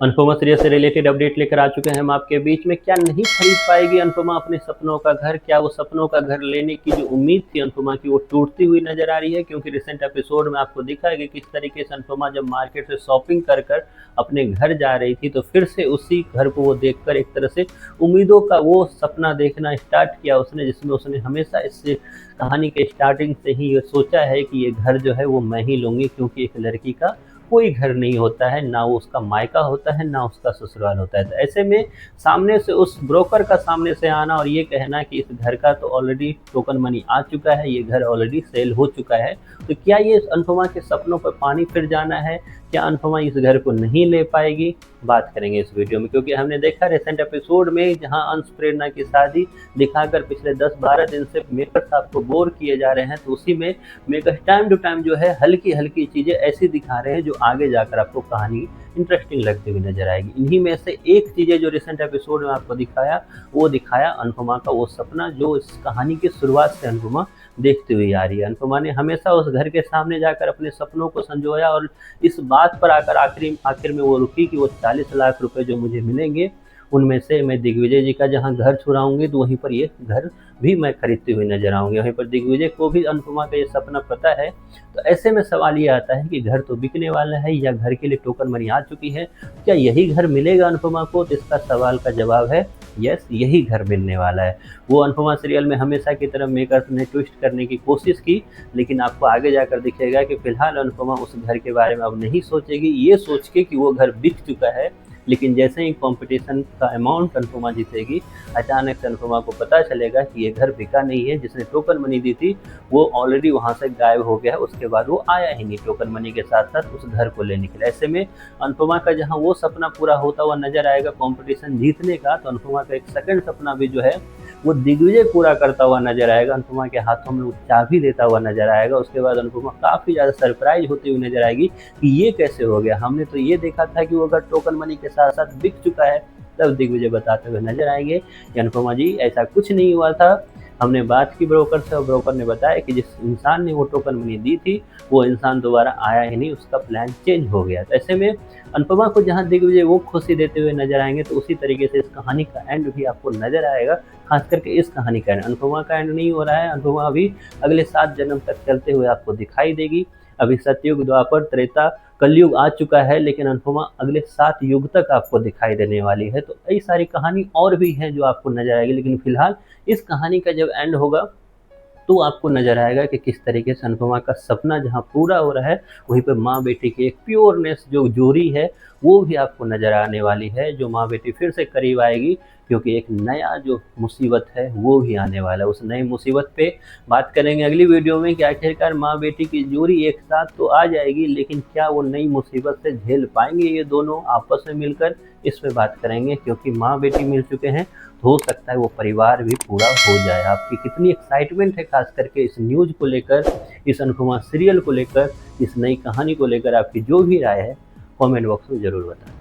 Anupama serial से related update लेकर आ चुके हैं हम आपके बीच में। क्या नहीं खरीद पाएगी अनुपमा अपने सपनों का घर? क्या वो सपनों का घर लेने की जो उम्मीद थी अनुपमा की, वो टूटती हुई नजर आ रही है? क्योंकि रिसेंट एपिसोड में आपको दिखा है कि किस तरीके से अनुपमा जब मार्केट से शॉपिंग कर कर अपने घर जा रही थी, तो फिर से उसी घर को वो देखकर एक तरह से उम्मीदों का वो सपना देखना स्टार्ट किया उसने, जिसमें उसने हमेशा इससे कहानी के स्टार्टिंग से ही ये सोचा है कि ये घर जो है वो मैं ही लूँगी, क्योंकि एक लड़की का कोई घर नहीं होता है, ना वो उसका मायका होता है, ना उसका ससुराल होता है। तो ऐसे में सामने से उस ब्रोकर का सामने से आना और ये कहना कि इस घर का तो ऑलरेडी टोकन मनी आ चुका है, ये घर ऑलरेडी सेल हो चुका है, तो क्या ये अनुपमा के सपनों पर पानी फिर जाना है? क्या अनुपमा इस घर को नहीं ले पाएगी? बात करेंगे इस वीडियो में, क्योंकि हमने देखा रिसेंट एपिसोड में जहां अंश प्रेरणा की शादी दिखाकर पिछले 10-12 दिन से मेकर्स आपको बोर किए जा रहे हैं, तो उसी में मेकर्स टाइम टू टाइम जो है हल्की हल्की चीज़ें ऐसी दिखा रहे हैं जो आगे जाकर आपको कहानी इंटरेस्टिंग लगती हुई नजर आएगी। इन्हीं में से एक चीज़ें जो रिसेंट एपिसोड में आपको दिखाया, वो दिखाया अनुपमा का वो सपना जो इस कहानी की शुरुआत से अनुपमा देखती हुई आ रही है। अनुपमा ने हमेशा उस घर के सामने जाकर अपने सपनों को संजोया और इस बात पर आकर आखिर में वो रुकी कि वो 40 लाख रुपए जो मुझे मिलेंगे, उनमें से मैं दिग्विजय जी का जहाँ घर छुड़ाऊंगी, तो वहीं पर ये घर भी मैं खरीदती हुई नजर आऊंगी। वहीं पर दिग्विजय को भी अनुपमा का ये सपना पता है। तो ऐसे में सवाल ये आता है कि घर तो बिकने वाला है या घर के लिए टोकन मनी आ चुकी है, क्या यही घर मिलेगा अनुपमा को? तो इसका सवाल का जवाब है यस, यही घर मिलने वाला है। वो अनुपमा सीरियल में हमेशा की तरह मेकर्स ने ट्विस्ट करने की कोशिश की, लेकिन आपको आगे जाकर दिखेगा कि फिलहाल अनुपमा उस घर के बारे में अब नहीं सोचेगी, ये सोच के कि वो घर बिक चुका है। लेकिन जैसे ही कंपटीशन का अमाउंट अनुपमा जीतेगी, अचानक से अनुपमा को पता चलेगा कि ये घर बिका नहीं है, जिसने टोकन मनी दी थी वो ऑलरेडी वहाँ से गायब हो गया है। उसके बाद वो आया ही नहीं टोकन मनी के साथ साथ उस घर को लेने के लिए। ऐसे में अनुपमा का जहाँ वो सपना पूरा होता हुआ नजर आएगा कंपटीशन जीतने का, तो अनुपमा का एक सेकंड सपना भी जो है वो दिग्विजय पूरा करता हुआ नजर आएगा, अनुपमा के हाथों में वो चाबी देता हुआ नजर आएगा। उसके बाद अनुपमा काफ़ी ज़्यादा सरप्राइज होती हुई नजर आएगी कि ये कैसे हो गया, हमने तो ये देखा था कि वो अगर टोकन मनी के साथ साथ बिक चुका है। तब दिग्विजय बताते हुए नजर आएंगे कि अनुपमा जी ऐसा कुछ नहीं हुआ था, हमने बात की ब्रोकर से और ब्रोकर ने बताया कि जिस इंसान ने वो टोकन मनी दी थी वो इंसान दोबारा आया ही नहीं, उसका प्लान चेंज हो गया। तो ऐसे में अनुपमा को जहाँ दिग्विजय वो खुशी देते हुए नजर आएंगे, तो उसी तरीके से इस कहानी का एंड भी आपको नजर आएगा। खास करके इस कहानी का एंड, अनुपमा का एंड नहीं हो रहा है, अनुपमा अभी अगले 7 जन्म तक चलते हुए आपको दिखाई देगी। अभी सतयुग, द्वापर, त्रेता, कलयुग आ चुका है, लेकिन अनुपमा अगले 7 युग तक आपको दिखाई देने वाली है। तो कई सारी कहानी और भी हैं जो आपको नजर आएगी, लेकिन फिलहाल इस कहानी का जब एंड होगा तो आपको नजर आएगा कि किस तरीके से अनुपमा का सपना जहाँ पूरा हो रहा है, वहीं पर माँ बेटी की एक प्योरनेस जो जोड़ी है वो भी आपको नजर आने वाली है, जो माँ बेटी फिर से करीब आएगी, क्योंकि एक नया जो मुसीबत है वो भी आने वाला है। उस नई मुसीबत पे बात करेंगे अगली वीडियो में कि आखिरकार माँ बेटी की जोड़ी एक साथ तो आ जाएगी, लेकिन क्या वो नई मुसीबत से झेल पाएंगे ये दोनों आपस में मिलकर, इस पे बात करेंगे। क्योंकि माँ बेटी मिल चुके हैं, तो हो सकता है वो परिवार भी पूरा हो जाए। आपकी कितनी एक्साइटमेंट है खास करके इस न्यूज़ को लेकर, इस अनुपमा सीरियल को लेकर, इस नई कहानी को लेकर? आपकी जो भी राय है कमेंट बॉक्स में ज़रूर बताएं।